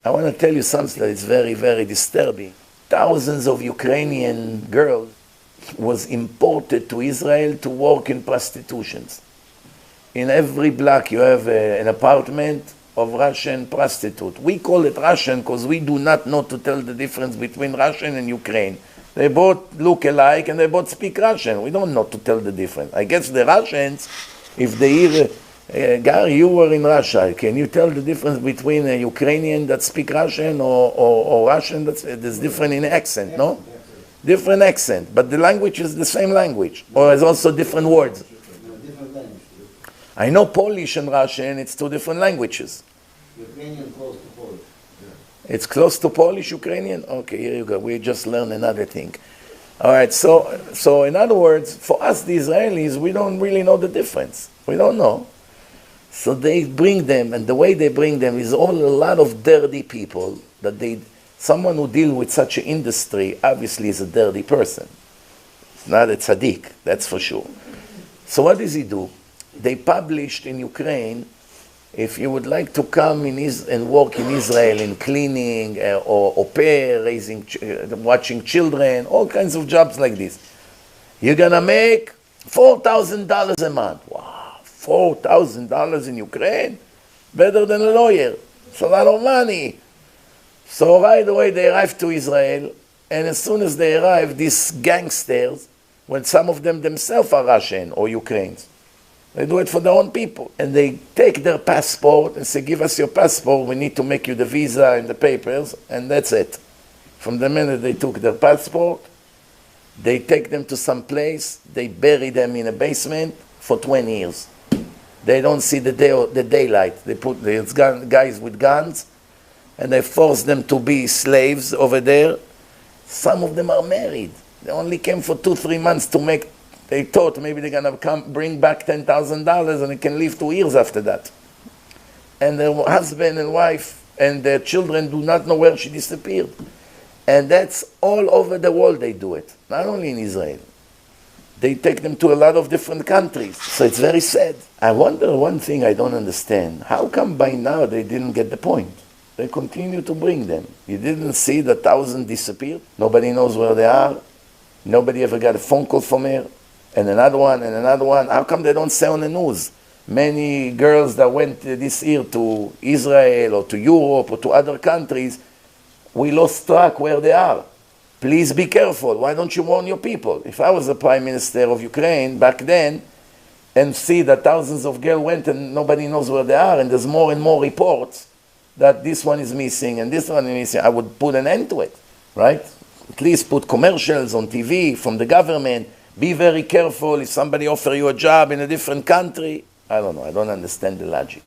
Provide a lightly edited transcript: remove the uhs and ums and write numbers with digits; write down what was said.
I want to tell you something that is very, very disturbing. Thousands of Ukrainian girls was imported to Israel to work in prostitutions. In every block you have an apartment of Russian prostitute. We call it Russian because we do not know to tell the difference between Russian and Ukraine. They both look alike and they both speak Russian. We don't know to tell the difference. I guess the Russians, if they hear, Gary, you were in Russia. Can you tell the difference between a Ukrainian that speak Russian or Russian that's different in accent, no? Different accent, but the language is the same language, or is also different words. I know Polish and Russian, it's two different languages. Ukrainian close to Polish. It's close to Polish, Ukrainian? Okay, here you go. We just learned another thing. All right, so in other words, for us, the Israelis, we don't really know the difference. We don't know. So they bring them, and the way they bring them is a lot of dirty people that someone who deals with such an industry obviously is a dirty person. It's not a tzaddik, that's for sure. So what does he do? They published in Ukraine, if you would like to come and work in Israel in cleaning or au pair, watching children, all kinds of jobs like this, you're going to make $4,000 a month. Wow, $4,000 in Ukraine? Better than a lawyer. It's a lot of money. So right away they arrived to Israel, and as soon as they arrived, these gangsters, when some of them themselves are Russian or Ukrainians, they do it for their own people. And they take their passport and say, give us your passport, we need to make you the visa and the papers, and that's it. From the minute they took their passport, they take them to some place, they bury them in a basement for 20 years. They don't see the daylight. They put these guys with guns, and they force them to be slaves over there. Some of them are married. They only came for 2-3 months to make. They thought maybe they're going to bring back $10,000 and they can live 2 years after that. And their husband and wife and their children do not know where she disappeared. And that's all over the world they do it, not only in Israel. They take them to a lot of different countries. So it's very sad. I wonder one thing I don't understand. How come by now they didn't get the point? They continue to bring them. You didn't see the 1,000 disappeared? Nobody knows where they are. Nobody ever got a phone call from her. And another one, and another one. How come they don't say on the news? Many girls that went this year to Israel or to Europe or to other countries, we lost track where they are. Please be careful. Why don't you warn your people? If I was the Prime Minister of Ukraine back then and see that thousands of girls went and nobody knows where they are, and there's more and more reports that this one is missing and this one is missing, I would put an end to it, right? At least put commercials on TV from the government. Be very careful if somebody offers you a job in a different country. I don't know. I don't understand the logic.